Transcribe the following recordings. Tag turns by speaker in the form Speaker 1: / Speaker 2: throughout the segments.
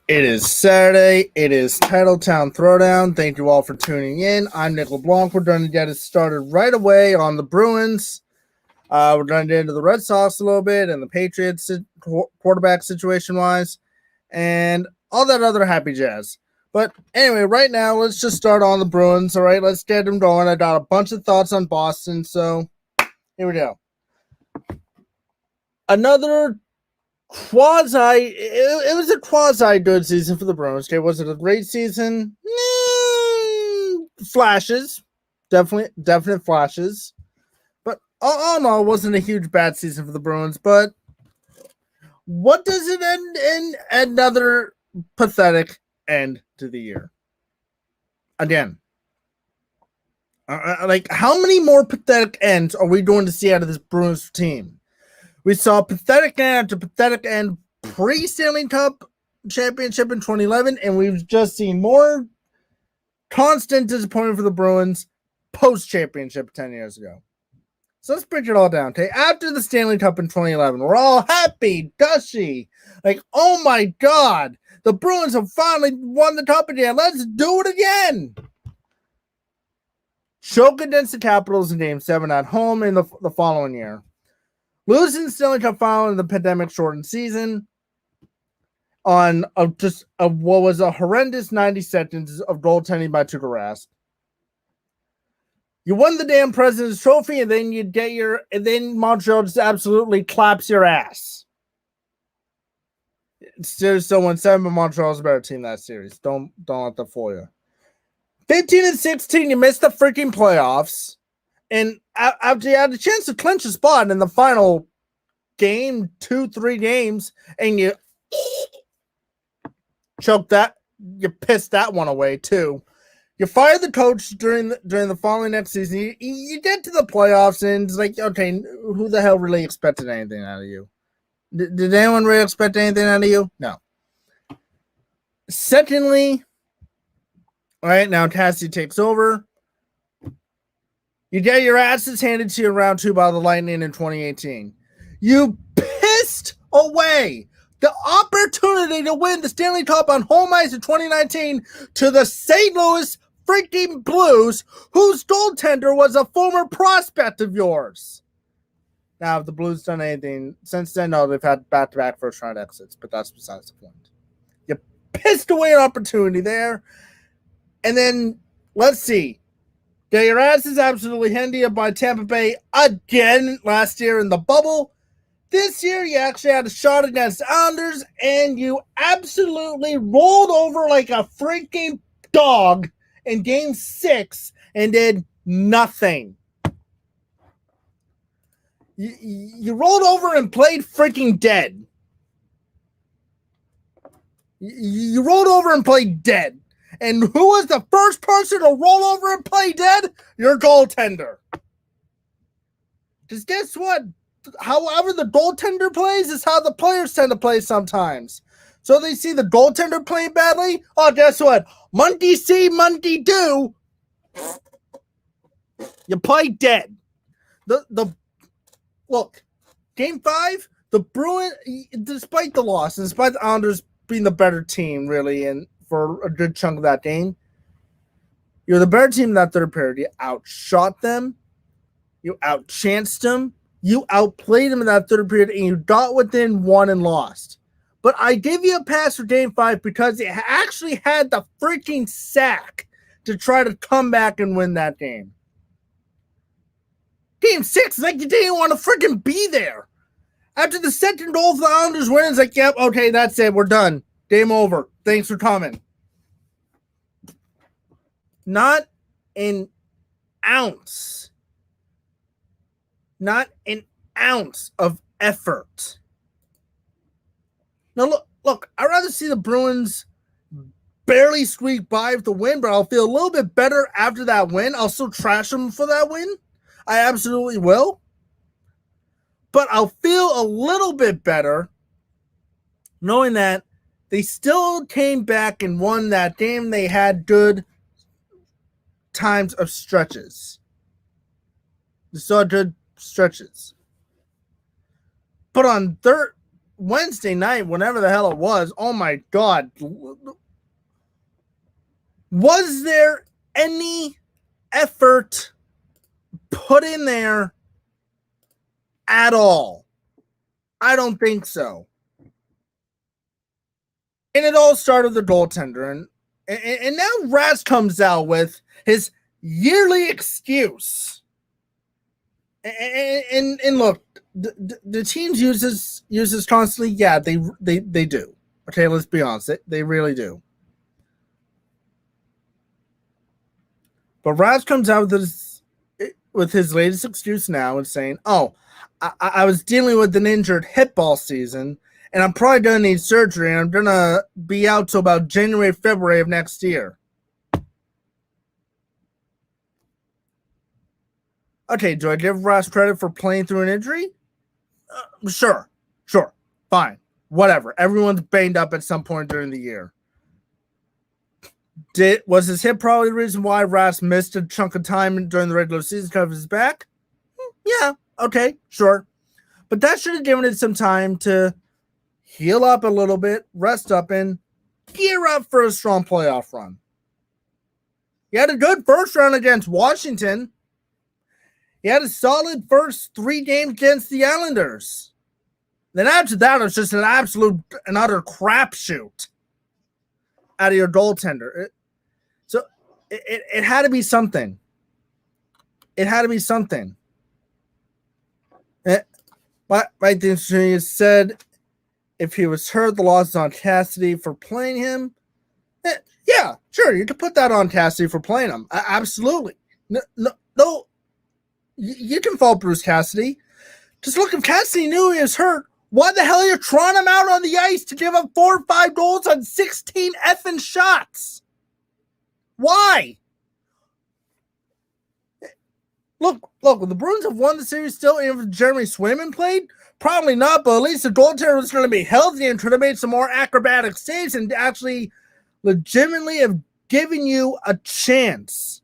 Speaker 1: It is Saturday. It is TitleTown Throwdown. Thank you all for tuning in. I'm Nick LeBlanc. We're going to get it started right away on the Bruins. We're going to get into the Red Sox a little bit and the Patriots quarterback situation-wise and all that other happy jazz. But anyway, right now, let's just start on the Bruins. All right, let's get them going. I got a bunch of thoughts on Boston, so here we go. Another it was a quasi good season for the Bruins. Okay, was it a great season? Flashes, definite flashes, but all in all, it wasn't a huge bad season for the Bruins. But what does it end in? Another pathetic end to the year. Again, like how many more pathetic ends are we going to see out of this Bruins team? We saw pathetic end after pathetic end pre-Stanley Cup championship in 2011, and we've just seen more constant disappointment for the Bruins post-championship 10 years ago. So let's break it all down. Okay, after the Stanley Cup in 2011, we're all happy, gushy, like, oh my God, the Bruins have finally won the cup again. Let's do it again. Choke against the Capitals in Game 7 at home in the following year. Losing the Stanley Cup final in the pandemic-shortened season on what was a horrendous 90 seconds of goaltending by Tuukka Rask. You won the damn President's Trophy, and then Montreal just absolutely claps your ass. Still won 7, but Montreal's a better team that series. Don't let that fool you. 15-16, you missed the freaking playoffs. And after you had a chance to clinch a spot in the final game, 2-3 games, and you choked that, you pissed that one away too. You fired the coach during the following next season. You get to the playoffs, and it's like, okay, who the hell really expected anything out of you? Did anyone really expect anything out of you? No. Secondly, all right, now Cassie takes over. You get your asses handed to you in round 2 by the Lightning in 2018. You pissed away the opportunity to win the Stanley Cup on home ice in 2019 to the St. Louis freaking Blues, whose goaltender was a former prospect of yours. Now, have the Blues done anything since then? No, they've had back-to-back first-round exits, but that's besides the point. You pissed away an opportunity there. And then, let's see. Get your asses absolutely handed by Tampa Bay again last year in the bubble. This year, you actually had a shot against Islanders, and you absolutely rolled over like a freaking dog in Game 6 and did nothing. You rolled over and played freaking dead. You rolled over and played dead. And who was the first person to roll over and play dead? Your goaltender. Because guess what? However the goaltender plays is how the players tend to play sometimes. So they see the goaltender playing badly. Oh, guess what? Monkey see, monkey do. You play dead. Look, Game 5, the Bruins, despite the loss, and despite the Islanders being the better team, really, and for a good chunk of that game, you're the better team in that third period. You outshot them. You outchanced them. You outplayed them in that third period, and you got within 1 and lost. But I give you a pass for Game 5 because it actually had the freaking sack to try to come back and win that game. Game 6, like you didn't want to freaking be there. After the second goal for the Islanders win, it's like, yep, okay, that's it. We're done. Game over. Thanks for coming. Not an ounce. Not an ounce of effort. Now, look, I'd rather see the Bruins barely squeak by with the win, but I'll feel a little bit better after that win. I'll still trash them for that win. I absolutely will. But I'll feel a little bit better knowing that they still came back and won that game. They had good times of stretches. They saw good stretches. But on Wednesday night, whenever the hell it was, oh my God. Was there any effort put in there at all? I don't think so. And it all started with the goaltender. And now Raz comes out with his yearly excuse. And look, the teams uses constantly. Yeah, they do. Okay, let's be honest. They really do. But Raz comes out with his latest excuse now and saying, "Oh, I was dealing with an injured hip all season, and I'm probably going to need surgery, and I'm going to be out till about January, February of next year." Okay, do I give Raz credit for playing through an injury? Sure, fine, whatever. Everyone's banged up at some point during the year. Was his hip probably the reason why Raz missed a chunk of time during the regular season because of his back? Yeah, okay, sure. But that should have given it some time to heal up a little bit, rest up, and gear up for a strong playoff run. He had a good first round against Washington. He had a solid first 3 games against the Islanders. Then after that, it was just an absolute and utter crapshoot out of your goaltender. So it had to be something. It had to be something. Mike D'Antoni said if he was hurt, the loss is on Cassidy for playing him. Yeah, sure, you could put that on Cassidy for playing him. Absolutely. No. You can fault Bruce Cassidy. Just look, if Cassidy knew he was hurt, why the hell are you trying him out on the ice to give up 4 or 5 goals on 16 effing shots? Why? Look, the Bruins have won the series still, and if Jeremy Swayman played, probably not, but at least the goaltender was going to be healthy and try to make some more acrobatic saves and actually legitimately have given you a chance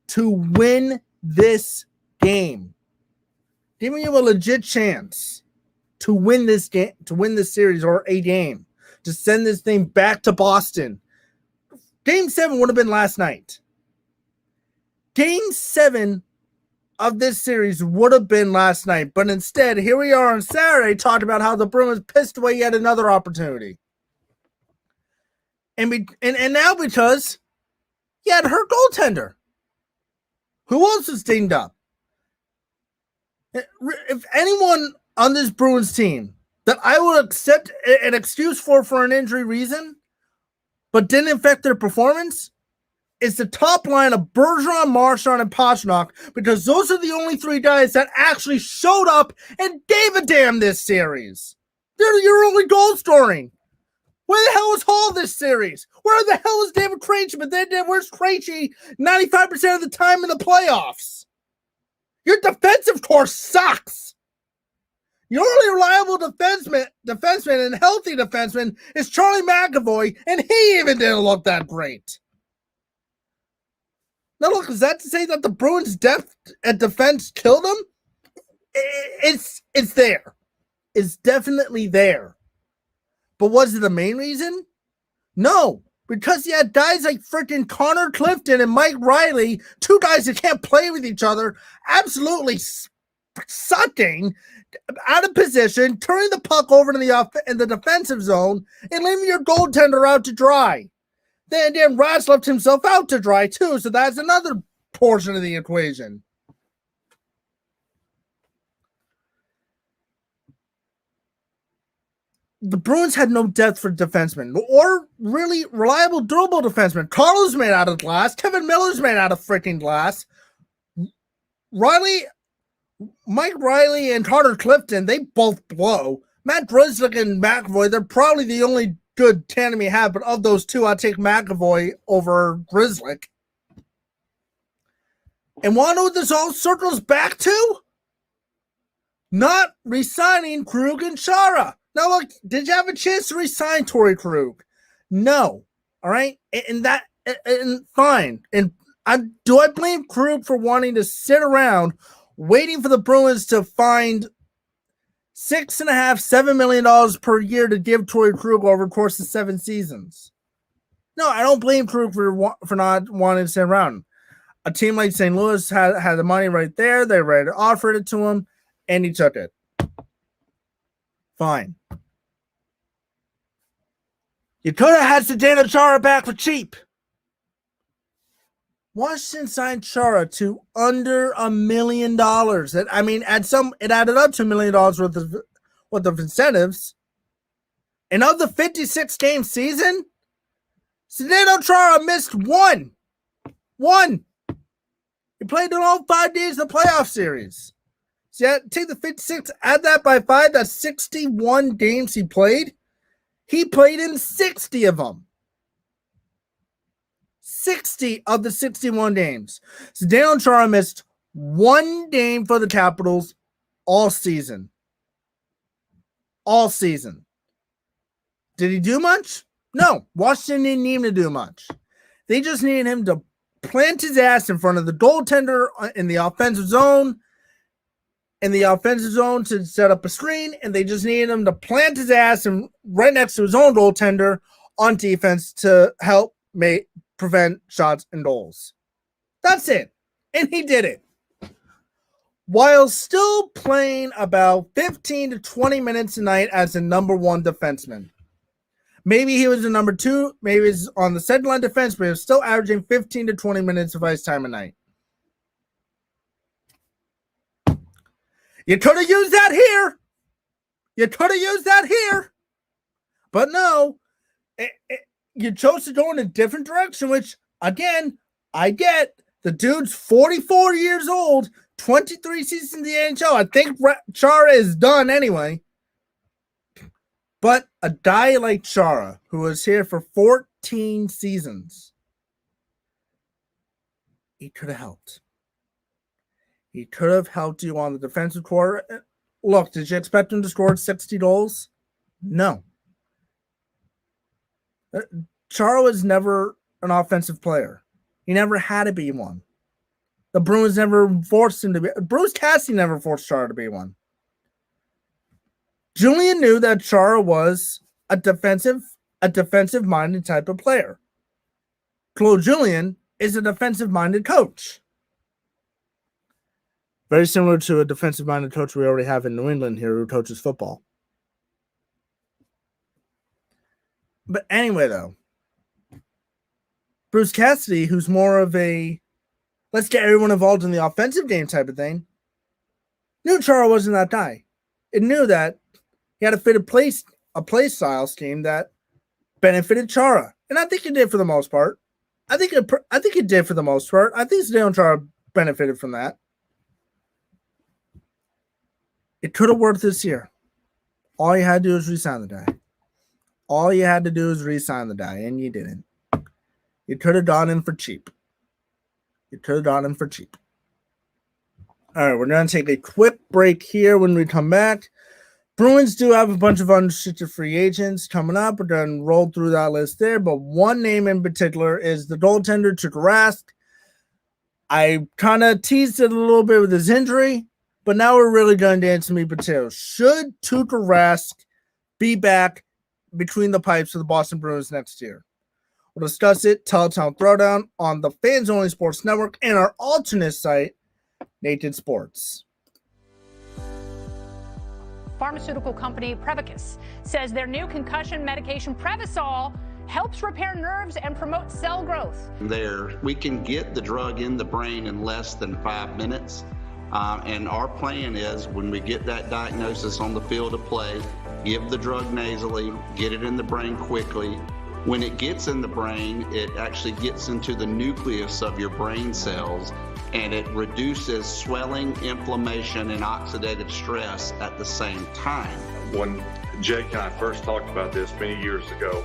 Speaker 1: to win this game. Giving you a legit chance to win this game, to win this series or a game, to send this thing back to Boston. Game 7 would have been last night. Game 7 of this series would have been last night, but instead, here we are on Saturday talking about how the Bruins pissed away yet another opportunity. And now because you had hurt goaltender. Who else is dinged up? If anyone on this Bruins team that I would accept an excuse for an injury reason, but didn't affect their performance, is the top line of Bergeron, Marchand, and Pastrnak, because those are the only 3 guys that actually showed up and gave a damn this series. They're your only goal scoring. Where the hell was Hall this series? Where the hell was David Krejci? But then where's Krejci 95% of the time in the playoffs? Your defensive core sucks. Your only reliable defenseman and healthy defenseman is Charlie McAvoy, and he even didn't look that great. Now look, is that to say that the Bruins' depth at defense killed them? It's there. It's definitely there. But was it the main reason? No, because you had guys like freaking Connor Clifton and Mike Riley, 2 guys that can't play with each other, absolutely sucking, out of position, turning the puck over to in the defensive zone, and leaving your goaltender out to dry. Then Raz left himself out to dry too, so that's another portion of the equation. The Bruins had no depth for defensemen or really reliable, durable defensemen. Carlo's made out of glass. Kevin Miller's made out of freaking glass. Mike Riley and Connor Clifton, they both blow. Matt Grzelcyk and McAvoy, they're probably the only good tandem you have, but of those 2, I'd take McAvoy over Grzelcyk. And want to know what this all circles back to? Not re-signing Krug and Chara. Now, look, did you have a chance to re-sign Torrey Krug? No. All right? And fine. And do I blame Krug for wanting to sit around waiting for the Bruins to find $6.5, $7 million per year to give Torrey Krug over the course of 7 seasons. No, I don't blame Krug for not wanting to stay around. A team like St. Louis had the money right there. They ready to offer it to him, and he took it. Fine. You could have had Zdeno Chara back for cheap. Washington signed Chara to under $1 million. It added up to $1 million worth of incentives. And of the 56-game season, Zdeno Chara missed one. He played in all 5 days of the playoff series. So yeah, take the 56, add that by 5. That's 61 games he played. He played in 60 of them. 60 of the 61 games. Zdeno Chara missed 1 game for the Capitals all season. All season. Did he do much? No. Washington didn't need him to do much. They just needed him to plant his ass in front of the goaltender in the offensive zone. To set up a screen, and they just needed him to plant his ass right next to his own goaltender on defense to help prevent shots and goals. That's it. And he did it. While still playing about 15 to 20 minutes a night as the number 1 defenseman. Maybe he was the number 2, maybe he's on the second line defense, but he was still averaging 15 to 20 minutes of ice time a night. You could have used that here. But no, you chose to go in a different direction, which, again, I get. The dude's 44 years old, 23 seasons in the NHL. I think Chara is done anyway. But a guy like Chara, who was here for 14 seasons, he could have helped. He could have helped you on the defensive quarter. Look, did you expect him to score 60 goals? No. Chara was never an offensive player. He never had to be one. The Bruins never forced him to be. Bruce Cassidy never forced Chara to be one. Julian knew that Chara was a defensive-minded type of player. Claude Julien is a defensive-minded coach. Very similar to a defensive-minded coach we already have in New England here who coaches football. But anyway, though, Bruce Cassidy, who's more of a let's get everyone involved in the offensive game type of thing, knew Chara wasn't that guy. It knew that he had to fit a play style scheme that benefited Chara. And I think it did for the most part. I think it did for the most part. I think Zdeno Chara benefited from that. It could have worked this year. All you had to do was re-sign the guy. And you didn't. You could have gone in for cheap. All right, we're going to take a quick break here. When we come back, Bruins do have a bunch of unrestricted free agents coming up. We're going to roll through that list there, but one name in particular is the goaltender, Tuukka Rask. I kind of teased it a little bit with his injury, but now we're really going to get into meat and potatoes. Should Tuukka Rask be back between the pipes for the Boston Bruins next year? We'll discuss it, TitleTown Throwdown, on the Fans Only Sports Network and our alternate site, Naked Sports.
Speaker 2: Pharmaceutical company Prevacus says their new concussion medication Prevacol helps repair nerves and promote cell growth.
Speaker 3: We can get the drug in the brain in less than 5 minutes. And our plan is when we get that diagnosis on the field of play, give the drug nasally, get it in the brain quickly. When it gets in the brain, it actually gets into the nucleus of your brain cells, and it reduces swelling, inflammation, and oxidative stress at the same time.
Speaker 4: When Jake and I first talked about this many years ago,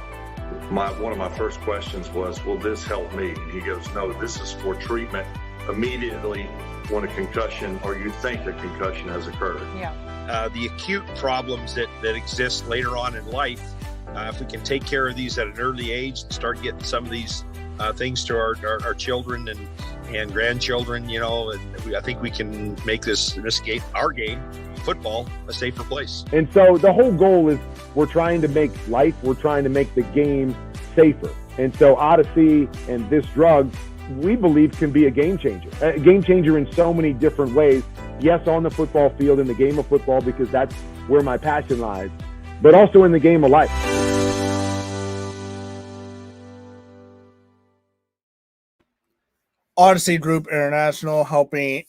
Speaker 4: one of my first questions was, will this help me? And he goes, no, this is for treatment immediately when a concussion or you think a concussion has occurred.
Speaker 2: Yeah.
Speaker 5: The acute problems that exist later on in life, if we can take care of these at an early age and start getting some of these things to our children and grandchildren, you know, and I think we can make this game, our game, football, a safer place.
Speaker 6: And so the whole goal is we're trying to make the game safer. And so Odyssey and this drug, we believe, can be a game changer in so many different ways. Yes, on the football field, in the game of football, because that's where my passion lies, but also in the game of life.
Speaker 1: Odyssey Group International helping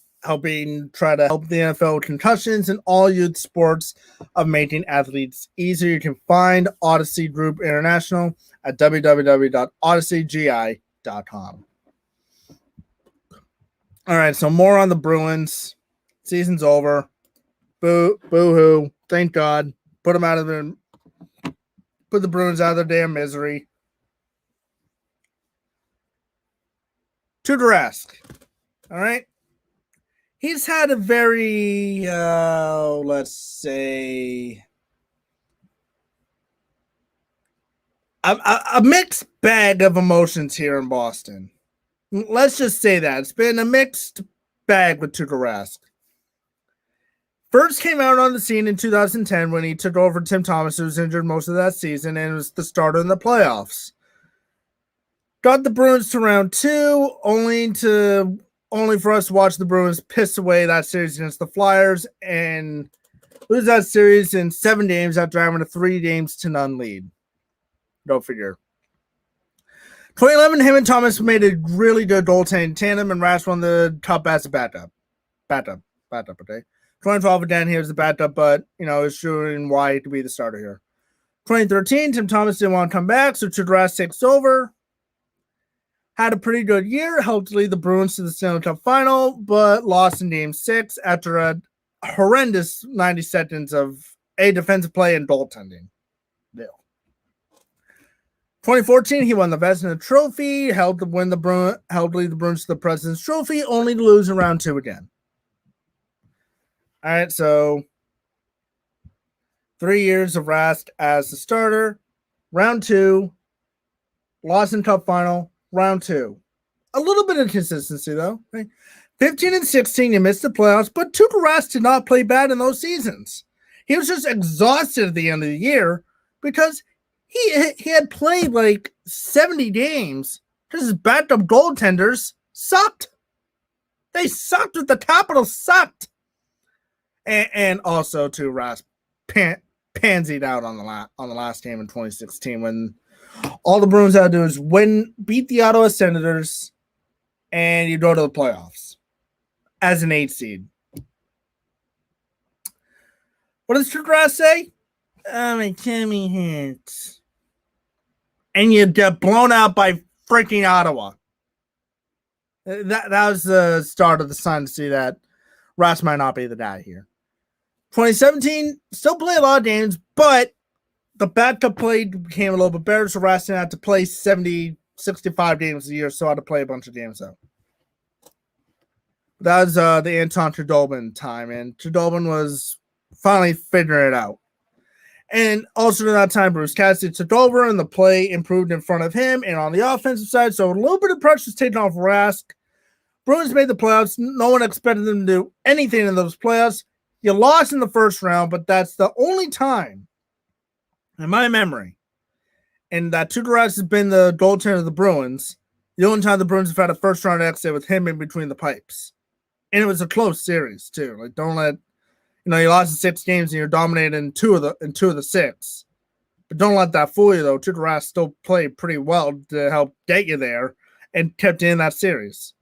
Speaker 1: try to help the NFL with concussions and all youth sports of making athletes easier. You can find Odyssey Group International at www.odysseygi.com. All right, so more on the Bruins. Season's over. Boo-hoo. Thank God. Put the Bruins out of their damn misery. Tudor-esque. All right. He's had a very, let's say, a mixed bag of emotions here in Boston. Let's just say that. It's been a mixed bag with Tudor-esque. First came out on the scene in 2010 when he took over Tim Thomas, who was injured most of that season, and was the starter in the playoffs. Got the Bruins to round 2, only for us to watch the Bruins piss away that series against the Flyers and lose that series in 7 games after having a 3-0 lead. Go figure. 2011, him and Thomas made a really good goaltending tandem, and Rask won the Cup as a backup. Okay. 2012, again, he was the backup, but, it's showing why he could be the starter here. 2013, Tim Thomas didn't want to come back, so Rask takes over. Had a pretty good year, helped lead the Bruins to the Stanley Cup final, but lost in Game 6 after a horrendous 90 seconds of a defensive play and goaltending. 2014, he won the Vezina Trophy, helped lead the Bruins to the President's Trophy, only to lose in round 2 again. All right, so 3 years of Rask as the starter. Round 2, lost in Cup final. Round 2. A little bit of consistency, though. Right? 15 and 16, you missed the playoffs, but Tuukka Rask did not play bad in those seasons. He was just exhausted at the end of the year because he had played like 70 games because his backup goaltenders sucked. They sucked. With the Capitals sucked. And also, too, Rask pansied out on the last game in 2016 when all the Bruins had to do is beat the Ottawa Senators, and you go to the playoffs as an 8 seed. What does Tudor say? Oh, my tummy hurts. And you get blown out by freaking Ottawa. That was the start of the sign to see that Rask might not be the guy here. 2017, still play a lot of games, but the backup play became a little bit better, so Rask had to play 70, 65 games a year, so I had to play a bunch of games, though. That was the Anton Khudobin time, and Khudobin was finally figuring it out. And also during that time, Bruce Cassidy took over, and the play improved in front of him and on the offensive side, so a little bit of pressure was taken off Rask. Bruins made the playoffs. No one expected them to do anything in those playoffs. You lost in the first round, but that's the only time in my memory, and that Tuukka Rask has been the goaltender of the Bruins, the only time the Bruins have had a first-round exit with him in between the pipes. And it was a close series, too. Like, don't let, you lost in 6 games and you're dominated in two of the 6. But don't let that fool you, though. Tuukka Rask still played pretty well to help get you there and kept you in that series.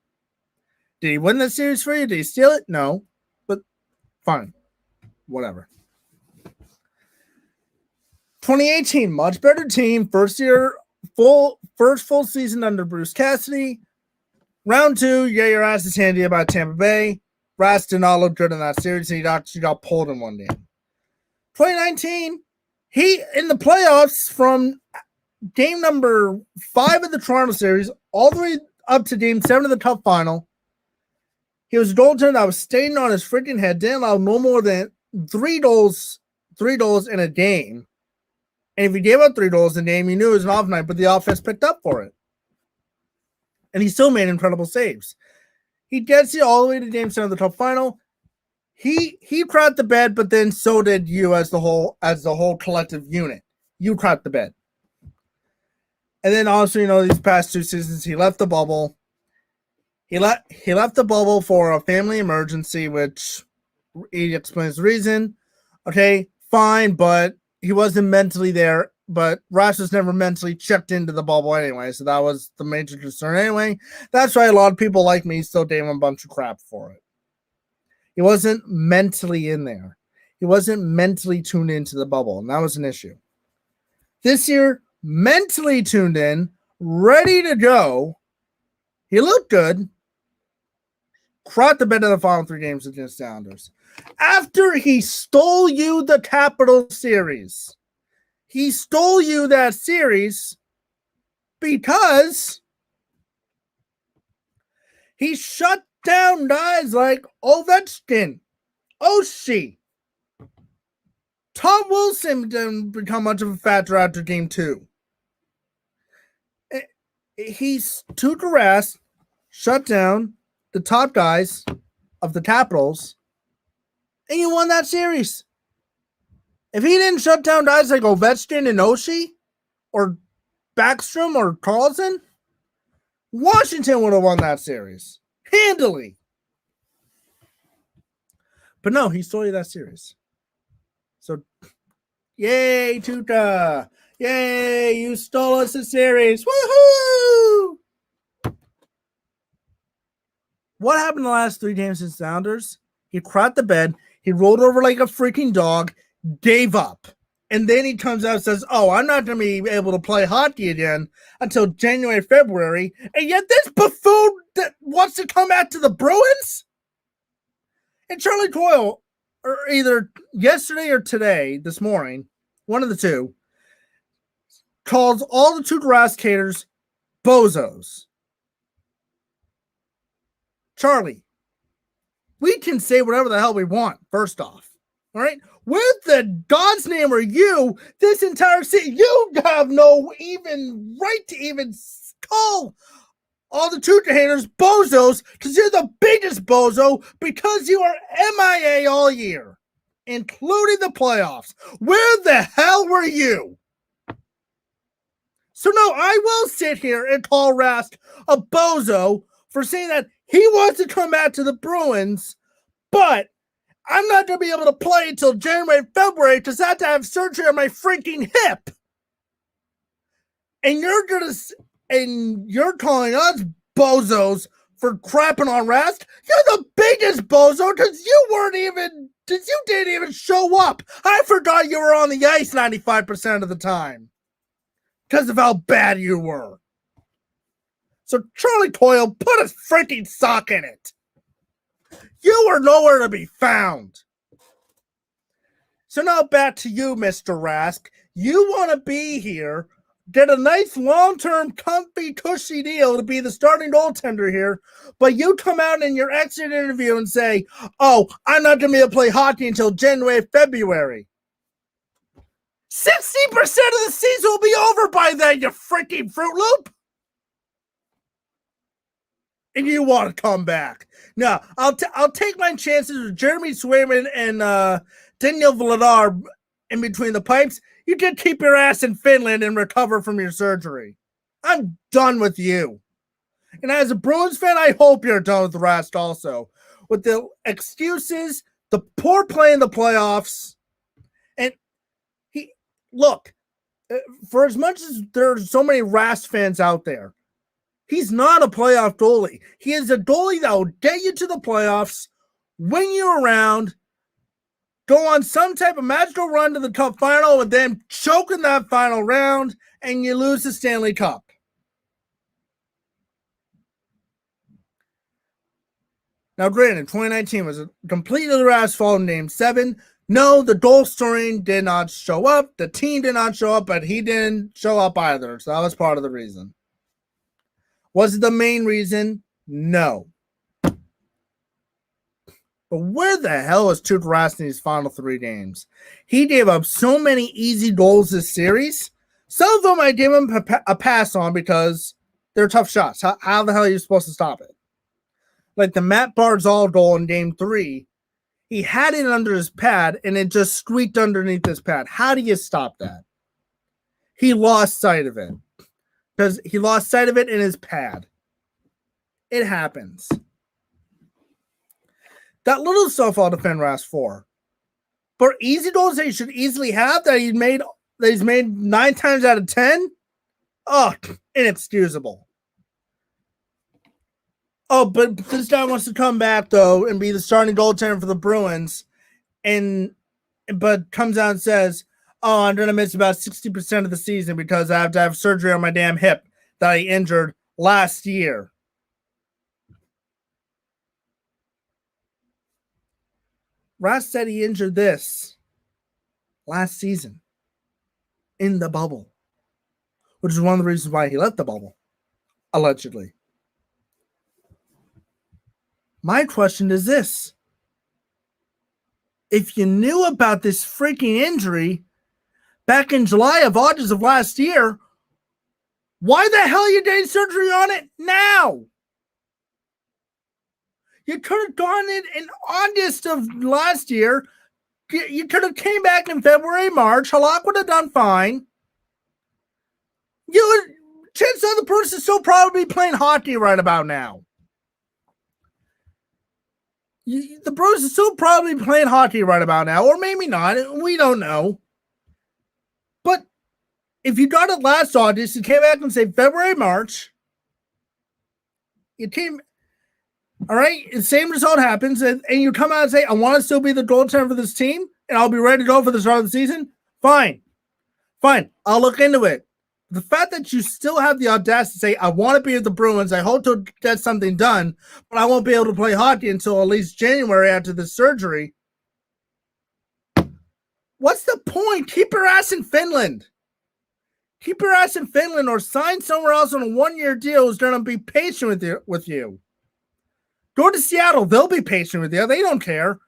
Speaker 1: Did he win that series for you? Did he steal it? No. But fine. Whatever. 2018, much better team. First full season under Bruce Cassidy. Round 2, you get your asses handed by Tampa Bay. Rask did not look good in that series. He actually got pulled in one game. 2019, he in the playoffs from game number 5 of the Toronto series all the way up to game 7 of the Cup final. He was a goaltender that was staying on his freaking head. Didn't allow no more than 3 goals in a game. And if he gave up 3 goals in a game, you knew it was an off night, but the offense picked up for it. And he still made incredible saves. He gets you all the way to Game 7 of the Cup final. He crapped the bed, but then so did you as the whole collective unit. You crapped the bed. And then also, these past 2 seasons, he left the bubble. He left the bubble for a family emergency, which he explains the reason. Okay, fine, but he wasn't mentally there. But Ross was never mentally checked into the bubble anyway, so that was the major concern anyway. That's why a lot of people like me still gave him a bunch of crap for it. He wasn't mentally in there. He wasn't mentally tuned into the bubble, and that was an issue. This year, mentally tuned in, ready to go. He looked good. Caught the bed of the final 3 games against the Sounders. After he stole you the Capital Series. He stole you that series because he shut down guys like Ovechkin, Oshie. Tom Wilson didn't become much of a factor after game 2. He's too harassed, shut down the top guys of the Capitals, and you won that series. If he didn't shut down guys like Ovechkin and Oshie, or Backstrom or Carlson, Washington would have won that series. Handily. But no, he stole you that series. So, yay, Tuca. Yay, you stole us a series. Woohoo! What happened in the last 3 games in Sounders? He crapped the bed. He rolled over like a freaking dog. Gave up. And then he comes out and says, I'm not going to be able to play hockey again until January, February. And yet this buffoon that wants to come out to the Bruins? And Charlie Coyle, or either yesterday or today, this morning, one of the two, calls all the two Rascators bozos. Charlie, we can say whatever the hell we want, first off. All right? Where the God's name are you this entire city? You have no even right to even call all the Tuca haters bozos because you're the biggest bozo because you are MIA all year, including the playoffs. Where the hell were you? So no, I will sit here and call Rask a bozo for saying that he wants to come back to the Bruins, but I'm not going to be able to play until January, February because I have to have surgery on my freaking hip. And you're calling us bozos for crapping on Rask? You're the biggest bozo because you didn't even show up. I forgot you were on the ice 95% of the time because of how bad you were. So Charlie Coyle, put a freaking sock in it. You were nowhere to be found. So now back to you, Mr. Rask. You want to be here, get a nice long-term, comfy, cushy deal to be the starting goaltender here, but you come out in your exit interview and say, I'm not going to be able to play hockey until January, February. 60% of the season will be over by then, you freaking Fruit Loop. And you want to come back. No, I'll take my chances with Jeremy Swayman and Daniel Vladar in between the pipes. You can keep your ass in Finland and recover from your surgery. I'm done with you. And as a Bruins fan, I hope you're done with the rest also. With the excuses, the poor play in the playoffs. And for as much as there's so many Rast fans out there, he's not a playoff goalie. He is a goalie that will get you to the playoffs, win you around, go on some type of magical run to the Cup final, and then choke in that final round, and you lose the Stanley Cup. Now, granted, 2019 was a completely Rast fault in Game 7. No, the goal scoring did not show up. The team did not show up, but he didn't show up either, so that was part of the reason. Was it the main reason? No. But where the hell is Tuukka Rask in these final 3 games? He gave up so many easy goals this series. Some of them I give him a pass on because they're tough shots. How the hell are you supposed to stop it? like the Matt Barzal goal in Game 3, he had it under his pad and it just squeaked underneath his pad. How do you stop that? He lost sight of it because he lost sight of it in his pad. It happens. That little stuff I'll defend Ras for. For easy goals that he should easily have that he's made 9 times out of 10, inexcusable. Oh, but this guy wants to come back though and be the starting goaltender for the Bruins, but comes out and says, "Oh, I'm gonna miss about 60% of the season because I have to have surgery on my damn hip that I injured last year." Ross said he injured this last season in the bubble, which is one of the reasons why he left the bubble, allegedly. My question is this. If you knew about this freaking injury back in July of August of last year, why the hell are you getting surgery on it now? You could have gone in August of last year. You could have came back in February, March. Halak would have done fine. Chances are the person is still probably playing hockey right about now. The Bruins are still probably playing hockey right about now, or maybe not. We don't know. But if you got it last August, you came back and say February, March. All right, the same result happens, and you come out and say, I want to still be the goaltender for this team, and I'll be ready to go for the start of the season. Fine. I'll look into it. The fact that you still have the audacity to say, I want to be with the Bruins, I hope to get something done, but I won't be able to play hockey until at least January after the surgery. What's the point? Keep your ass in Finland. Keep your ass in Finland or sign somewhere else on a 1-year deal who's going to be patient with you. Go to Seattle. They'll be patient with you. They don't care.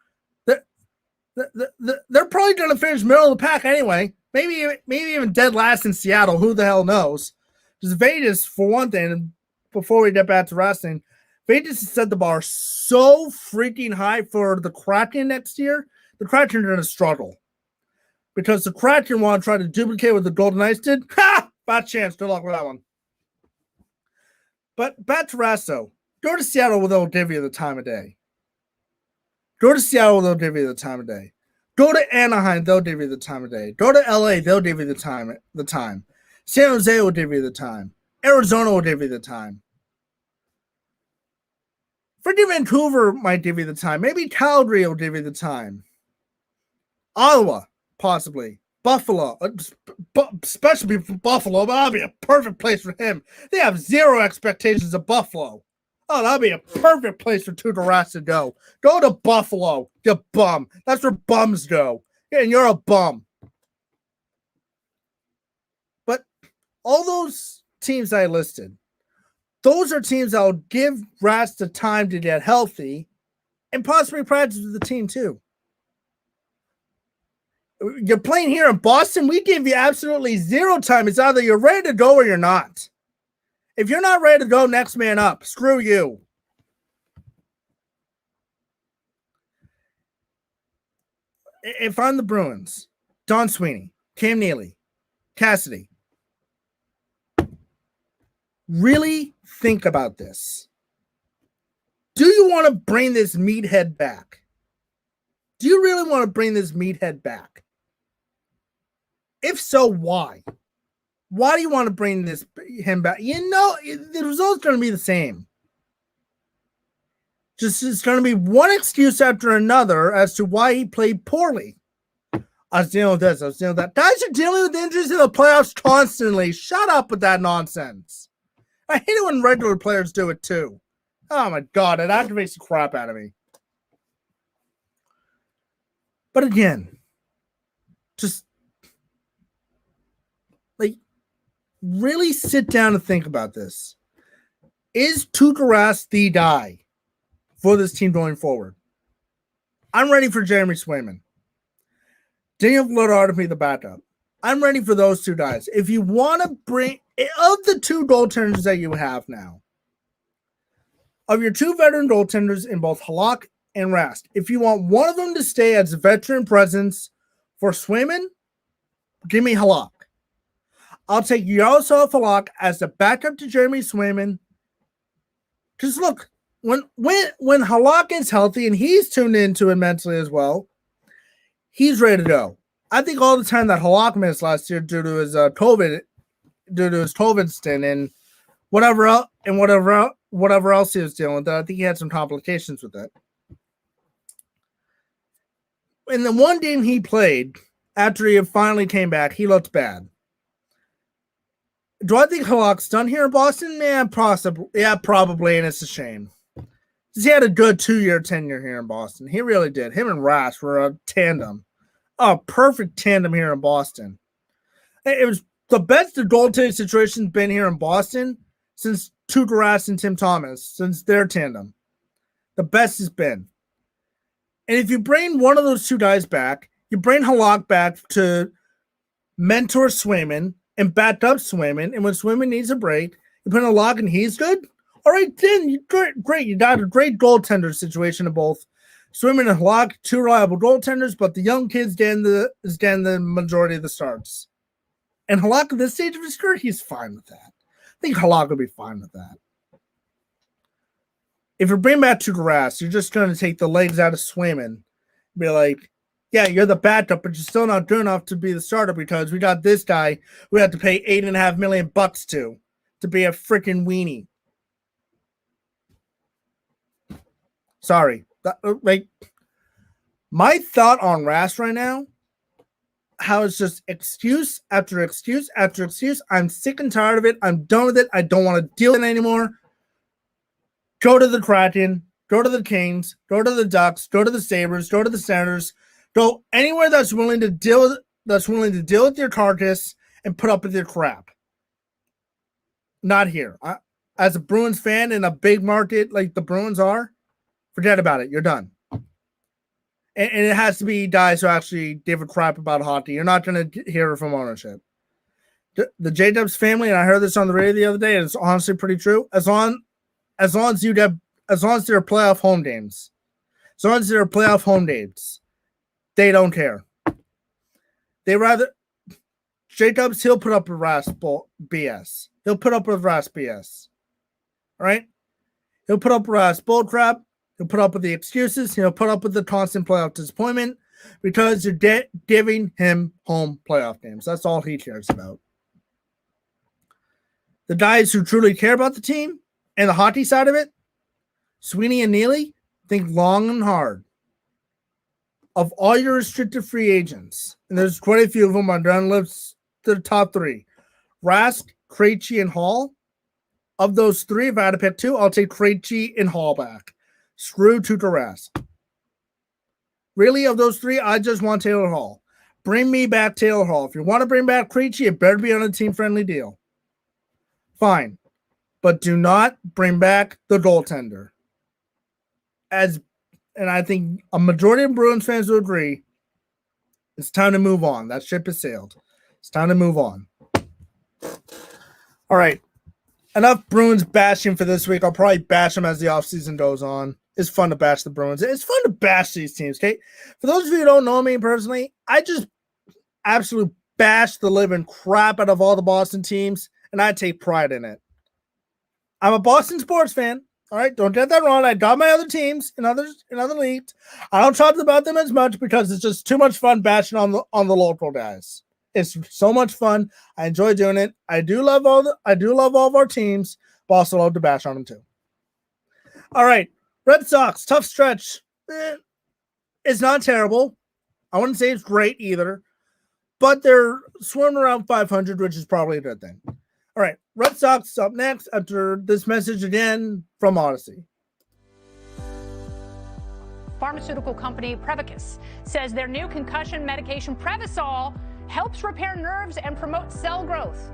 Speaker 1: They're probably going to finish middle of the pack anyway. Maybe even dead last in Seattle. Who the hell knows? Because Vegas, for one thing, before we get back to wrestling, Vegas has set the bar so freaking high for the Kraken next year. The Kraken are going to struggle. Because the Kraken want to try to duplicate what the Golden Knights did. Ha! Bad chance. Good luck with that one. But back to Rasso. Go to Seattle where they'll give you the time of day. Go to Seattle where they'll give you the time of day. Go to Anaheim, they'll give you the time of day. Go to LA, they'll give you the time. San Jose will give you the time. Arizona will give you the time. Freaking Vancouver might give you the time. Maybe Calgary will give you the time. Ottawa, possibly. Buffalo, especially for Buffalo, but that'll be a perfect place for him. They have zero expectations of Buffalo. Oh, that'd be a perfect place for Tuukka Rask to go. Go to Buffalo, you bum. That's where bums go. Yeah, and you're a bum. But all those teams I listed, those are teams that will give Rask the time to get healthy and possibly practice with the team too. You're playing here in Boston, we give you absolutely zero time. It's either you're ready to go or you're not. If you're not ready to go, next man up. Screw you. If I'm the Bruins, Don Sweeney, Cam Neely, Cassidy, really think about this. Do you want to bring this meathead back? Do you really want to bring this meathead back? If so, why? Why do you want to bring him back? You know, the result's going to be the same. Just it's going to be one excuse after another as to why he played poorly. I was dealing with this. I was dealing with that. Guys are dealing with injuries in the playoffs constantly. Shut up with that nonsense. I hate it when regular players do it too. Oh my God, it aggravates the crap out of me. But again, just really sit down and think about this. Is Tuukka Rask the guy for this team going forward? I'm ready for Jeremy Swayman. Daniel Vladar to be the backup. I'm ready for those two guys. If you want to bring, of the two goaltenders that you have now, of your two veteran goaltenders in both Halak and Rast. If you want one of them to stay as a veteran presence for Swayman, give me Halak. I'll take Yaroslav Halak as the backup to Jeremy Swayman. Because look, when Halak is healthy and he's tuned into it mentally as well, he's ready to go. I think all the time that Halak missed last year due to his COVID stint and whatever else he was dealing with, I think he had some complications with it. In the one game he played after he finally came back, he looked bad. Do I think Halak's done here in Boston? Yeah, possibly. Yeah, probably, and it's a shame. He had a good 2-year tenure here in Boston. He really did. Him and Rash were a tandem. A perfect tandem here in Boston. It was the best the goaltending situation's been here in Boston since Tuukka Rask and Tim Thomas, since their tandem. The best it's been. And if you bring one of those two guys back, you bring Halak back to mentor Swayman and back up Swayman, and when Swayman needs a break, you put Halak and he's good. All right, then great. You got a great goaltender situation of both Swayman and Halak, two reliable goaltenders, but the young kid's getting the majority of the starts. And Halak at this stage of his career, he's fine with that. I think Halak will be fine with that. If you bring back Tuukka Rask, you're just going to take the legs out of Swayman. Be like, yeah, you're the backup, but you're still not good enough to be the starter because we got this guy we have to pay $8.5 million to be a freaking weenie. Sorry. My thought on Rask right now, how it's just excuse after excuse after excuse. I'm sick and tired of it. I'm done with it. I don't want to deal with it anymore. Go to the Kraken, go to the Kings, go to the Ducks, go to the Sabres, go to the Senators, go anywhere that's willing to deal with your carcass and put up with your crap. Not here. As a Bruins fan in a big market like the Bruins are, forget about it. You're done. And it has to be guys who actually give a crap about hockey. You're not going to hear it from ownership. The J-Dubs family, and I heard this on the radio the other day, and it's honestly pretty true. As long as there are playoff home games, they don't care. They rather Jacobs, he'll put up with BS. He'll put up with BS. All right? He'll put up with bullcrap. He'll put up with the excuses. He'll put up with the constant playoff disappointment because you're giving him home playoff games. That's all he cares about. The guys who truly care about the team and the hockey side of it, Sweeney and Neely, think long and hard. Of all your restricted free agents, and there's quite a few of them, I'm done lists to the top three. Rask, Krejci, and Hall. Of those three, if I had to pick two, I'll take Krejci and Hall back. Screw Tuukka Rask. Really, of those three, I just want Taylor Hall. Bring me back Taylor Hall. If you want to bring back Krejci, it better be on a team-friendly deal. Fine. But do not bring back the goaltender. And I think a majority of Bruins fans will agree, it's time to move on. That ship has sailed. It's time to move on. All right. Enough Bruins bashing for this week. I'll probably bash them as the offseason goes on. It's fun to bash the Bruins. It's fun to bash these teams, okay? For those of you who don't know me personally, I just absolutely bash the living crap out of all the Boston teams, and I take pride in it. I'm a Boston sports fan. All right, don't get that wrong. I got my other teams in other leagues. I don't talk about them as much because it's just too much fun bashing on the local guys. It's so much fun. I enjoy doing it. I do love all of our teams, but also love to bash on them too. All right, Red Sox, tough stretch. It's not terrible. I wouldn't say it's great either, but they're swimming around 500, which is probably a good thing. All right, Red Sox up next after this message again from Odyssey.
Speaker 2: Pharmaceutical company Prevacus says their new concussion medication Prevacol helps repair nerves and promote cell growth.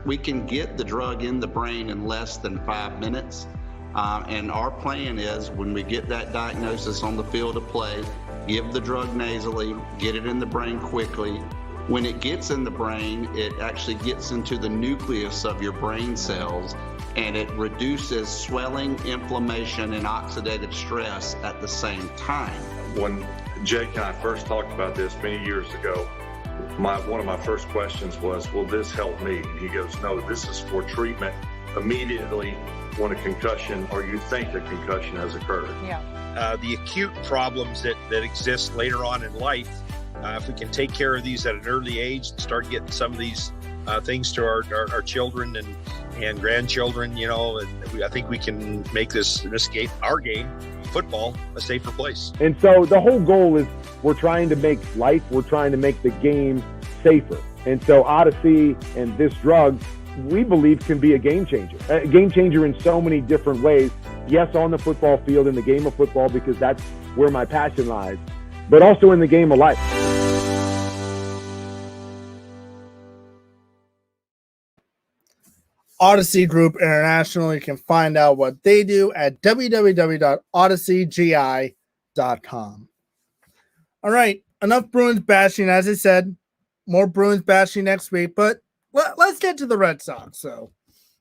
Speaker 3: We can get the drug in the brain in less than 5 minutes. And our plan is when we get that diagnosis on the field of play, give the drug nasally, get it in the brain quickly, When it gets in the brain, it actually gets into the nucleus of your brain cells, and it reduces swelling, inflammation, and oxidative stress at the same time.
Speaker 4: When Jake and I first talked about this many years ago, one of my first questions was, will this help me? And he goes, no, this is for treatment immediately when a concussion or you think a concussion has occurred.
Speaker 2: Yeah.
Speaker 5: The acute problems that exist later on in life, if we can take care of these at an early age and start getting some of these things to our children and grandchildren, and I think we can make this game, our game, football, a safer place.
Speaker 6: And so the whole goal is we're trying to make the game safer. And so Odyssey and this drug, we believe, can be a game changer in so many different ways. Yes, on the football field, in the game of football, because that's where my passion lies, but also in the game of life.
Speaker 1: Odyssey Group International. You can find out what they do at www.odysseygi.com. All right, enough Bruins bashing. As I said, more Bruins bashing next week, but let's get to the Red Sox. So,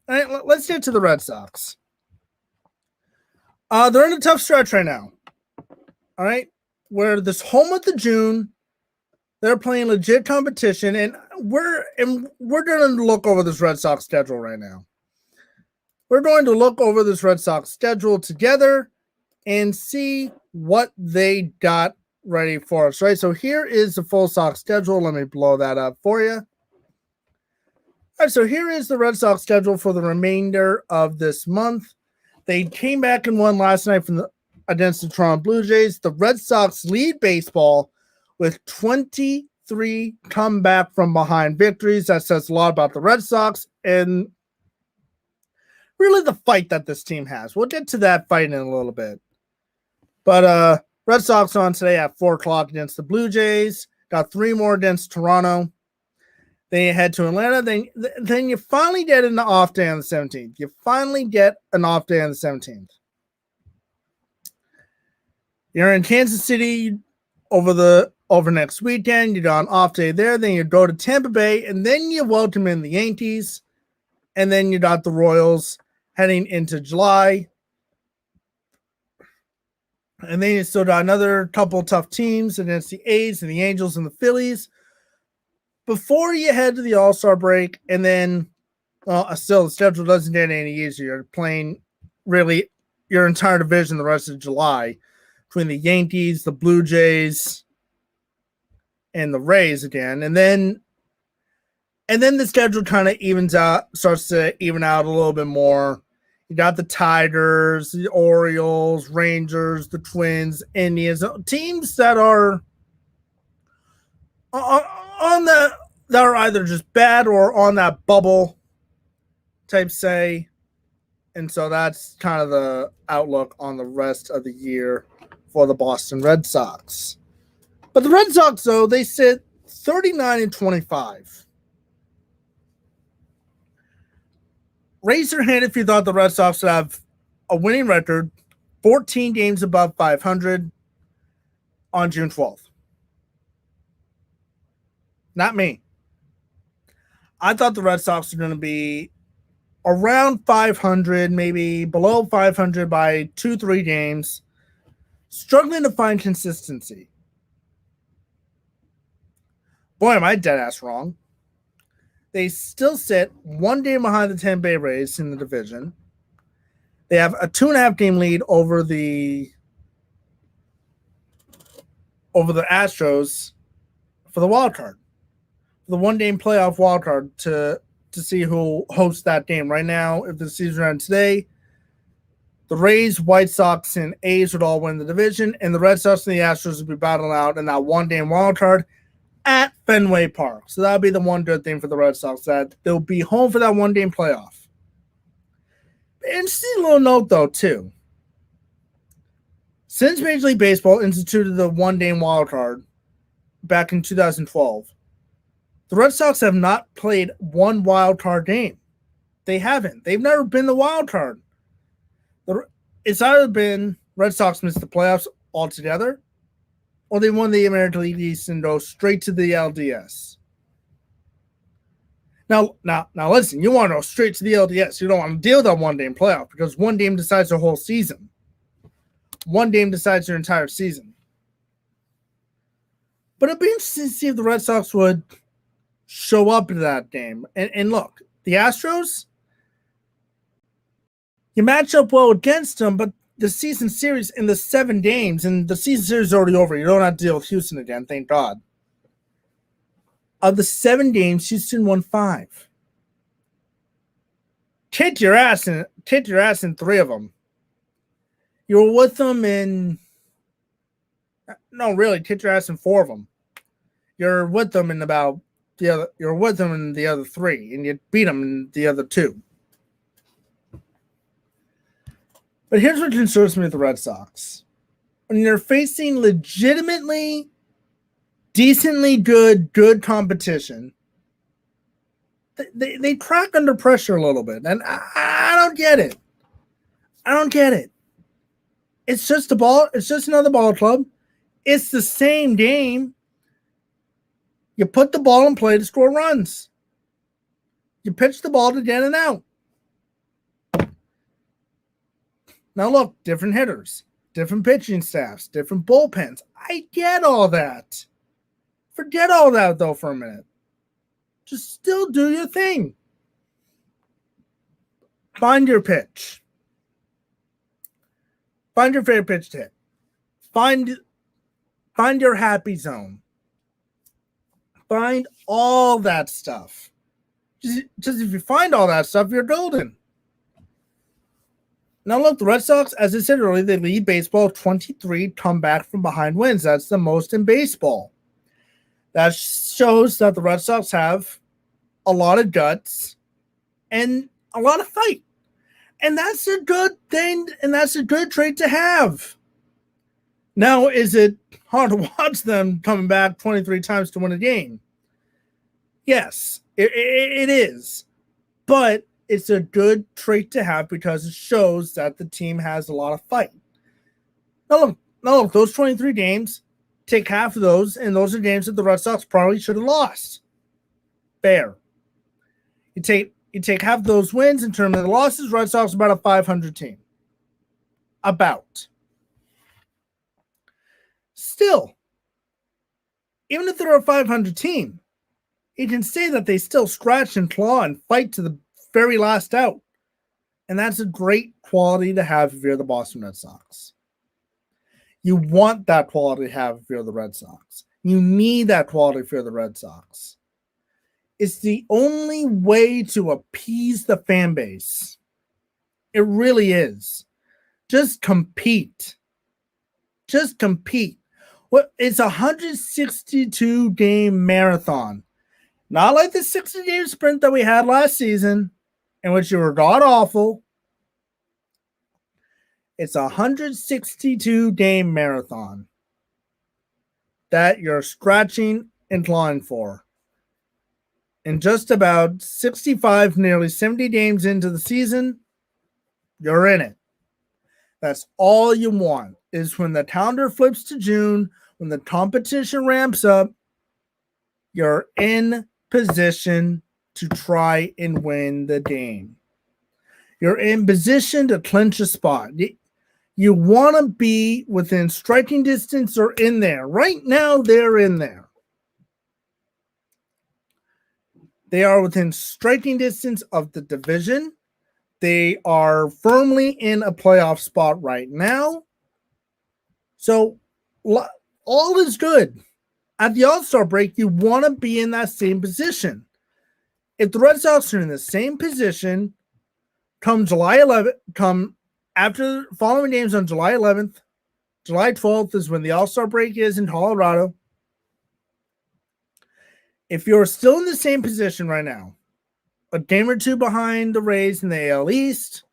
Speaker 1: all right, let's get to the Red Sox. They're in a tough stretch right now. All right, where this whole month of June, they're playing legit competition, and we're going to look over this Red Sox schedule right now. We're going to look over this Red Sox schedule together and see what they got ready for us, right? So here is the full Sox schedule. Let me blow that up for you. All right, so here is the Red Sox schedule for the remainder of this month. They came back and won last night against the Toronto Blue Jays. The Red Sox lead baseball with 23 comeback from behind victories. That says a lot about the Red Sox and really the fight that this team has. We'll get to that fight in a little bit. But Red Sox on today at 4 o'clock against the Blue Jays. Got 3 more against Toronto. Then you head to Atlanta. Then you finally get an off day on the 17th. You're in Kansas City over next weekend. You got an off day there. Then you go to Tampa Bay, and then you welcome in the Yankees, and then you got the Royals heading into July. And then you still got another couple tough teams against the A's and the Angels and the Phillies before you head to the All-Star break. And then, still, the schedule doesn't get any easier. You're playing really your entire division the rest of July between the Yankees, the Blue Jays, and the Rays again. And then the schedule kind of starts to even out a little bit more. You got the Tigers, the Orioles, Rangers, the Twins, Indians, teams that are that are either just bad or on that bubble type say. And so that's kind of the outlook on the rest of the year for the Boston Red Sox. But the Red Sox, though, they sit 39-25. Raise your hand if you thought the Red Sox would have a winning record, 14 games above 500 on June 12th. Not me. I thought the Red Sox were going to be around 500, maybe below 500 by 2-3 games, struggling to find consistency. Boy, am I dead ass wrong. They still sit 1 game behind the Tampa Bay Rays in the division. They have a 2.5 game lead over the Astros for the wild card. The 1 game playoff wild card to see who hosts that game. Right now, if the season ends today, the Rays, White Sox, and A's would all win the division, and the Red Sox and the Astros would be battling out in that 1 game wild card at Fenway Park. So that'll be the one good thing for the Red Sox, that they'll be home for that 1 game playoff. Interesting little note, though, too. Since Major League Baseball instituted the 1 game wild card back in 2012, the Red Sox have not played 1 wild card game. They haven't. They've never been the wild card. It's either been Red Sox missed the playoffs altogether, or they won the American League East and go straight to the LDS. Now, listen, you want to go straight to the LDS. You don't want to deal with that one-game playoff because one game decides the whole season. One game decides your entire season. But it'd be interesting to see if the Red Sox would show up in that game. And look, the Astros, you match up well against them, but the season series in the 7 games, and the season series is already over. You don't have to deal with Houston again, thank God. Of the 7 games, Houston won 5. Kicked your ass in 3 of them. You were with them in kicked your ass in 4 of them. You're with them in you're with them in the other 3, and you beat them in the other 2. But here's what concerns me with the Red Sox. When you're facing legitimately decently good competition, they crack under pressure a little bit. And I don't get it. It's just another ball club. It's the same game. You put the ball in play to score runs. You pitch the ball to get an out. Now look, different hitters, different pitching staffs, different bullpens. I get all that. Forget all that, though, for a minute. Just still do your thing. Find your pitch. Find your favorite pitch to hit. Find your happy zone. Find all that stuff. Just if you find all that stuff, you're golden. Now, look, the Red Sox, as I said earlier, they lead baseball 23 comeback from behind wins. That's the most in baseball. That shows that the Red Sox have a lot of guts and a lot of fight. And that's a good thing, and that's a good trait to have. Now, is it hard to watch them coming back 23 times to win a game? Yes, it is. But it's a good trait to have because it shows that the team has a lot of fight. Now look, those 23 games, take half of those, and those are games that the Red Sox probably should have lost. Fair. You take half of those wins in terms of the losses, Red Sox about a 500 team. About. Still, even if they're a 500 team, you can say that they still scratch and claw and fight to the very last out. And that's a great quality to have if you're the Boston Red Sox. You want that quality to have if you're the Red Sox. You need that quality if you're the Red Sox. It's the only way to appease the fan base. It really is. Just compete. Just compete. Well, it's a 162 game marathon. Not like the 60 game sprint that we had last season, in which you were god awful. It's a 162 game marathon that you're scratching and clawing for. And just about 65, nearly 70 games into the season, you're in it. That's all you want, is when the calendar flips to June, when the competition ramps up, you're in position to try and win the game. You're in position to clinch a spot. You want to be within striking distance or in there. Right now, they're in there. They are within striking distance of the division. They are firmly in a playoff spot right now. So all is good. At the All-Star break, you want to be in that same position. If the Red Sox are in the same position come July 11th, come after following games on July 11th, July 12th is when the All-Star break is in Colorado. If you're still in the same position right now, a game or two behind the Rays in the AL East,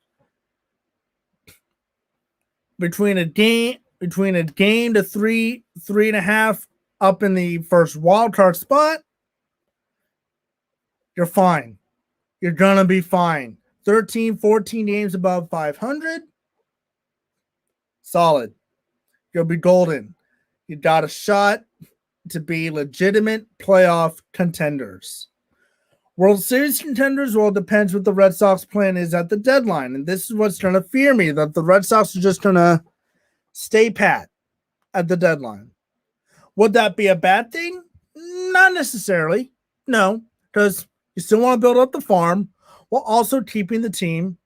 Speaker 1: between a game to 3.5 up in the first wild card spot, you're fine. You're going to be fine. 13, 14 games above 500, solid. You'll be golden. You got a shot to be legitimate playoff contenders. World Series contenders, well, it depends what the Red Sox plan is at the deadline. And this is what's going to fear me, that the Red Sox are just going to stay pat at the deadline. Would that be a bad thing? Not necessarily. No, because you still want to build up the farm while also keeping the team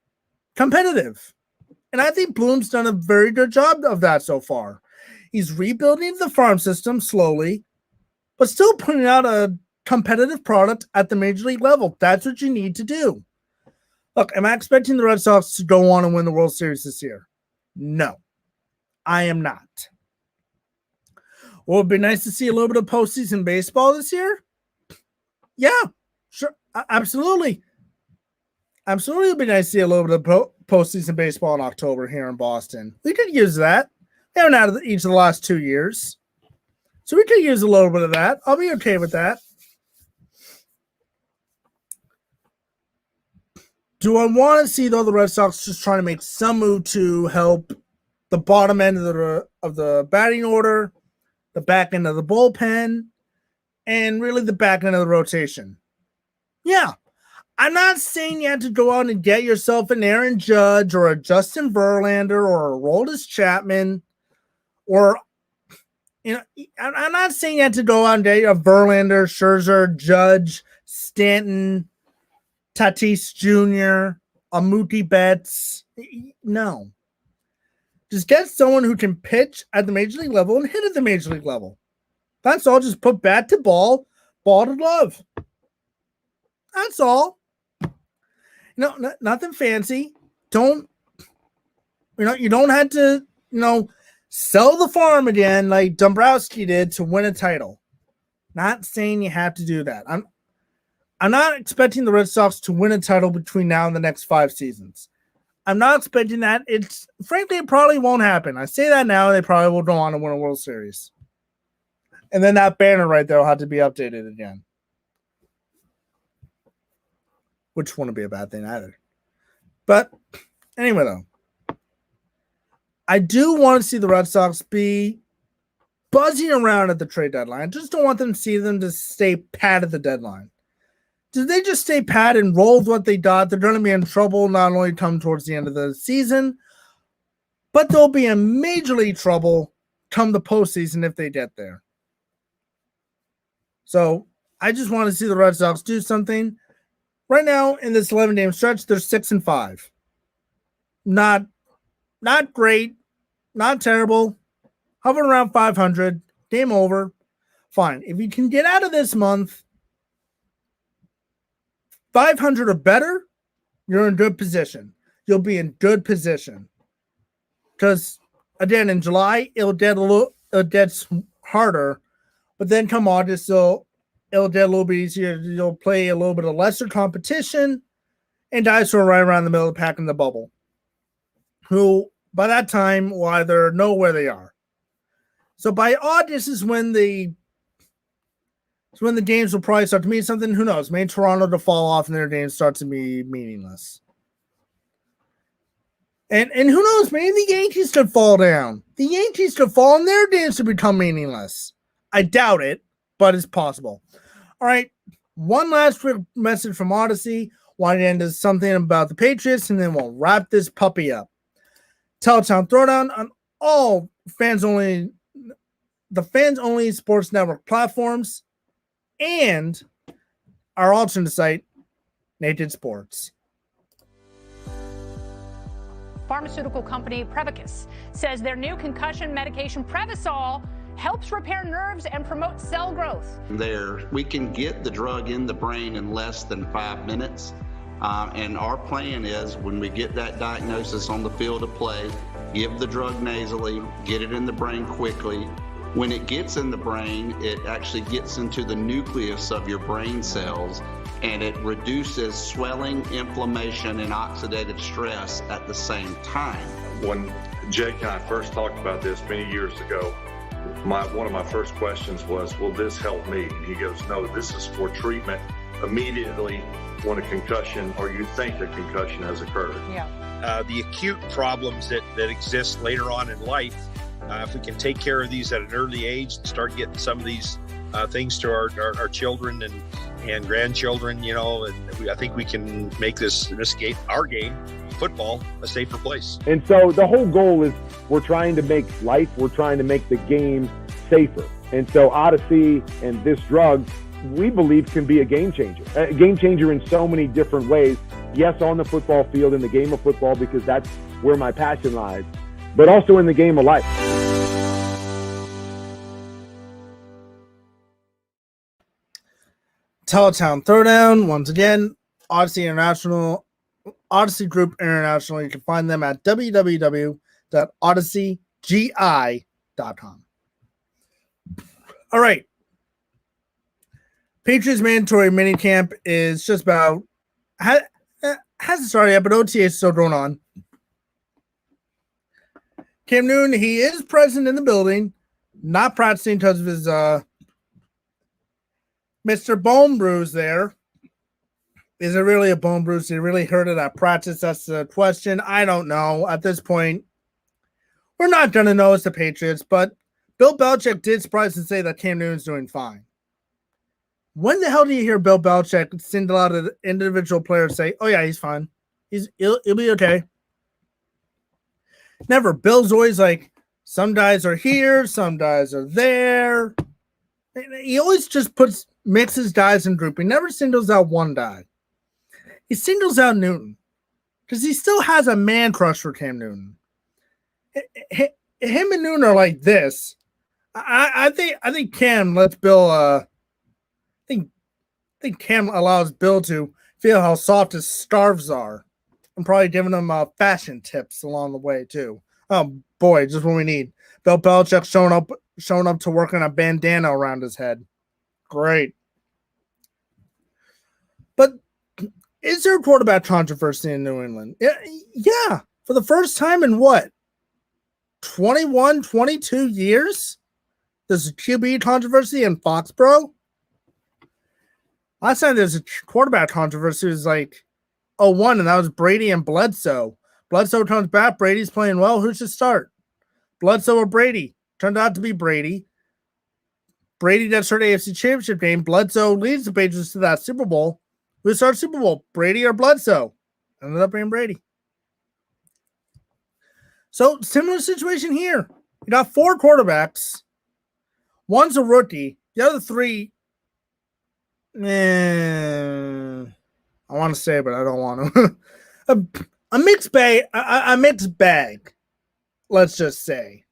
Speaker 1: competitive. And I think Bloom's done a very good job of that so far. He's rebuilding the farm system slowly, but still putting out a competitive product at the major league level. That's what you need to do. Look, am I expecting the Red Sox to go on and win the World Series this year? No, I am not. Well, it'd be nice to see a little bit of postseason baseball this year. Yeah, sure. Absolutely. Absolutely. It'd be nice to see a little bit of postseason baseball in October here in Boston. We could use that. We haven't had each of the last 2 years. So we could use a little bit of that. I'll be okay with that. Do I want to see, though, the Red Sox just trying to make some move to help the bottom end of the batting order, the back end of the bullpen, and really the back end of the rotation? Yeah. I'm not saying you have to go out and get yourself an Aaron Judge or a Justin Verlander or a Aroldis Chapman, or, you know, I'm not saying you have to go out and get a Verlander, Scherzer, Judge, Stanton, Tatis Jr., a Mookie Betts. No. Just get someone who can pitch at the major league level and hit at the major league level. That's all. Just put bat to ball, ball to glove. That's all. No, nothing fancy. You don't have to, sell the farm again like Dombrowski did to win a title. Not saying you have to do that. I'm not expecting the Red Sox to win a title between now and the next 5 seasons. I'm not expecting that. Frankly, it probably won't happen. I say that now, they probably will go on to win a World Series. And then that banner right there will have to be updated again. Which wouldn't be a bad thing either. But anyway, though, I do want to see the Red Sox be buzzing around at the trade deadline. I just don't want them to see them to stay pat at the deadline. Did they just stay pat and roll with what they got? They're going to be in trouble not only come towards the end of the season, but they'll be in major league trouble come the postseason if they get there. So I just want to see the Red Sox do something. Right now, in this 11-game stretch, they're 6-5. Not great, not terrible. Hovering around 500. Game over. Fine. If you can get out of this month 500 or better, you're in good position. You'll be in good position. Because, again, in July, it'll get harder. But then come August, it'll get a little bit easier. You'll play a little bit of lesser competition, and guys who are right around the middle of the pack in the bubble, who by that time will either know where they are. So by August is when the games will probably start to mean something. Who knows? Maybe Toronto to fall off and their games start to be meaningless. And who knows? Maybe the Yankees could fall down. The Yankees could fall and their games to become meaningless. I doubt it, but it's possible. All right, one last quick message from Odyssey. Want to end with something about the Patriots, and then we'll wrap this puppy up. TitleTown Throwdown on all the Fans Only Sports Network platforms, and our alternate site, Naked Sports.
Speaker 2: Pharmaceutical company Prevacus says their new concussion medication Prevacol helps repair nerves and promote cell growth.
Speaker 3: We can get the drug in the brain in less than 5 minutes. And our plan is when we get that diagnosis on the field of play, give the drug nasally, get it in the brain quickly. When it gets in the brain, it actually gets into the nucleus of your brain cells, and it reduces swelling, inflammation, and oxidative stress at the same time.
Speaker 4: When Jake and I first talked about this many years ago, one of my first questions was, will this help me? And he goes, no, this is for treatment immediately when a concussion or you think a concussion has occurred.
Speaker 2: Yeah.
Speaker 5: The acute problems that exist later on in life, if we can take care of these at an early age and start getting some of these things to our children and grandchildren, you know, and I think we can make this game, our game, football, a safer place.
Speaker 6: And so the whole goal is we're trying to make the game safer. And so Odyssey and this drug, we believe, can be a game changer in so many different ways. Yes, on the football field, in the game of football, because that's where my passion lies, but also in the game of life.
Speaker 1: TitleTown Throwdown, once again, Odyssey Group International. You can find them at www.odysseygi.com. All right. Patriots mandatory minicamp is just about hasn't started yet, but OTA is still going on. Cam Newton, he is present in the building, not practicing because of his Mr. Bone Bruise there. Is it really a bone bruise? Did he really hurt it at practice? That's the question. I don't know. At this point, we're not going to know as the Patriots, but Bill Belichick did surprise and say that Cam Newton's doing fine. When the hell do you hear Bill Belichick single out an individual player say, oh, yeah, he's fine. He'll be okay. Never. Bill's always like, some guys are here, some guys are there. He always just mixes guys in group. He never singles out one guy. He singles out Newton because he still has a man crush for Cam Newton. Him and Newton are like this. I think Cam lets Bill. I think Cam allows Bill to feel how soft his scarves are. I'm probably giving him fashion tips along the way too. Oh boy, just what we need. Bill Belichick showing up to work on a bandana around his head. Great. But is there a quarterback controversy in New England? Yeah. For the first time in what? 21, 22 years? There's a QB controversy in Foxborough? Last time there's a quarterback controversy was like 01, and that was Brady and Bledsoe. Bledsoe comes back. Brady's playing well. Who should start? Bledsoe or Brady? Turned out to be Brady. Brady does start AFC Championship game. Bledsoe leads the Patriots to that Super Bowl. Who starts Super Bowl? Brady or Bledsoe? Ended up being Brady. So, similar situation here. You got 4 quarterbacks. One's a rookie. The other 3, I want to say, but I don't want to. a mixed bag. A mixed bag. Let's just say.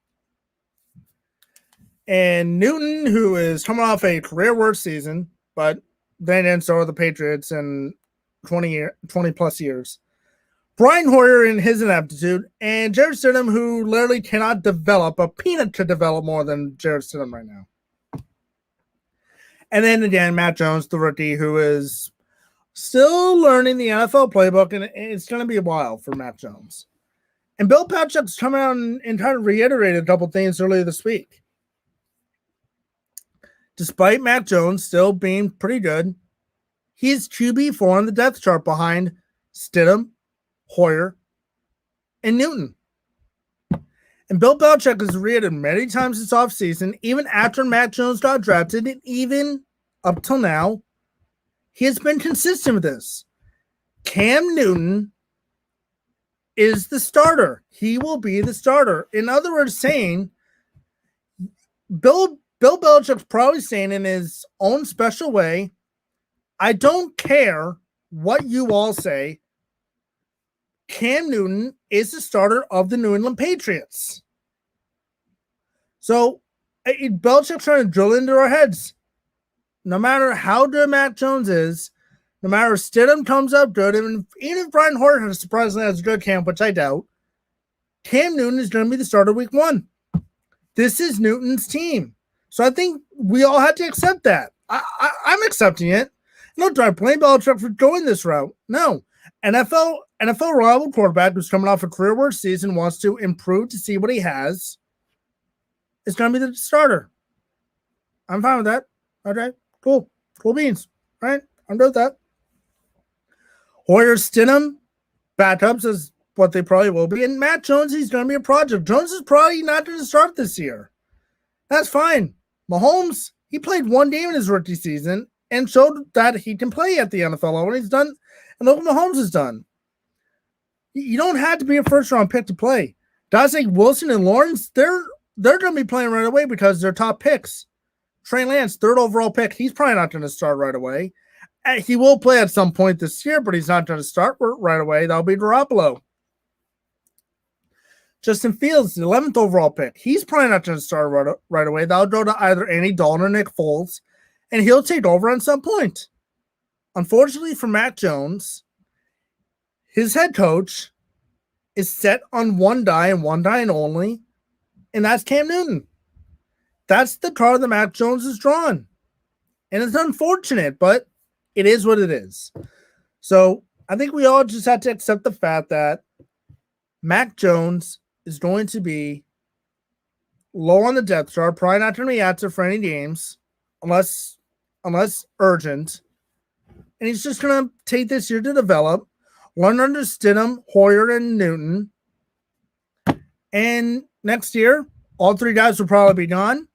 Speaker 1: And Newton, who is coming off a career worst season, but then so are the Patriots in 20 plus years. Brian Hoyer in his ineptitude, and Jared Stidham, who literally cannot develop. A peanut could develop more than Jared Stidham right now. And then again, Matt Jones, the rookie, who is still learning the NFL playbook, and it's going to be a while for Matt Jones. And Bill Belichick's come out and kind of reiterated a couple things earlier this week. Despite Matt Jones still being pretty good, he's QB4 on the depth chart behind Stidham, Hoyer, and Newton. And Bill Belichick has reiterated many times this offseason, even after Matt Jones got drafted, and even up till now, he has been consistent with this. Cam Newton is the starter. He will be the starter. In other words, saying Bill Belichick's probably saying in his own special way, I don't care what you all say. Cam Newton is the starter of the New England Patriots. So Belichick's trying to drill into our heads. No matter how good Matt Jones is, no matter if Stidham comes up good, even if Brian Hoyer surprisingly has a good camp, which I doubt, Cam Newton is going to be the starter week 1. This is Newton's team. So I think we all have to accept that. I'm accepting it. No, do I blame Belichick for going this route? No. NFL reliable quarterback who's coming off a career worst season wants to improve to see what he has. It's going to be the starter. I'm fine with that. Okay, cool. Cool beans. All right, I'm good with that. Hoyer, Stidham, backups is what they probably will be. And Matt Jones, he's going to be a project. Jones is probably not going to start this year. That's fine. Mahomes, he played one game in his rookie season, and showed that he can play at the NFL level. He's done, and look what Mahomes has done. You don't have to be a first-round pick to play. Dante Wilson and Lawrence, they're going to be playing right away because they're top picks. Trey Lance, 3rd overall pick. He's probably not going to start right away. He will play at some point this year, but he's not going to start right away. That'll be Garoppolo. Justin Fields, the 11th overall pick. He's probably not going to start right away. That'll go to either Andy Dalton or Nick Foles, and he'll take over at some point. Unfortunately for Mac Jones, his head coach is set on one guy and one guy only, and that's Cam Newton. That's the card that Mac Jones has drawn. And it's unfortunate, but it is what it is. So I think we all just have to accept the fact that Mac Jones is going to be low on the depth chart, probably not going to be active for any games unless urgent. And he's just going to take this year to develop, learn under Stidham, Hoyer, and Newton. And next year, all 3 guys will probably be gone.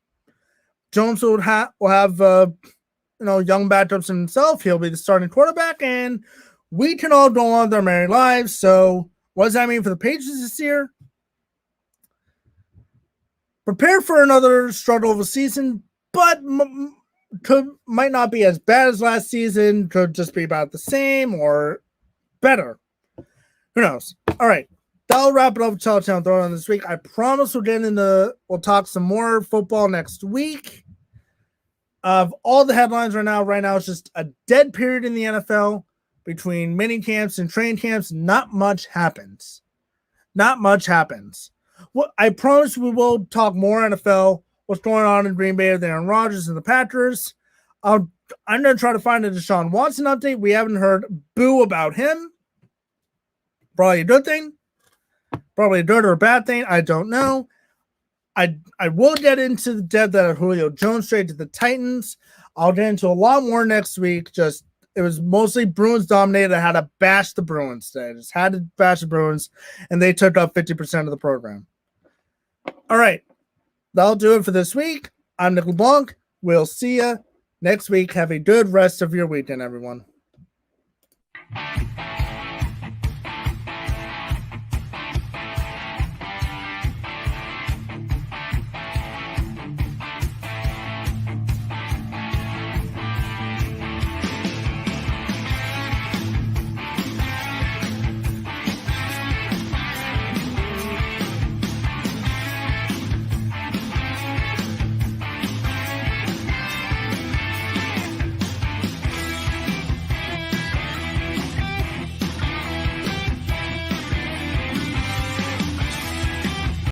Speaker 1: Jones will have young backups himself. He'll be the starting quarterback, and we can all go on with our merry lives. So what does that mean for the Patriots this year? Prepare for another struggle of a season, but might not be as bad as last season. Could just be about the same or better. Who knows? All right. That'll wrap it up with TitleTown Throwdown this week. I promise we'll talk some more football next week. Of all the headlines right now it's just a dead period in the NFL between mini camps and training camps. Not much happens. Well, I promise we will talk more NFL, what's going on in Green Bay with Aaron Rodgers and the Packers. I'm going to try to find a Deshaun Watson update. We haven't heard boo about him. Probably a good thing. Probably a good or a bad thing. I don't know. I will get into the depth that Julio Jones trade to the Titans. I'll get into a lot more next week. It was mostly Bruins dominated. I had to bash the Bruins today. I just had to bash the Bruins, and they took up 50% of the program. All right. That'll do it for this week. I'm Nick LeBlanc. We'll see you next week. Have a good rest of your weekend, everyone.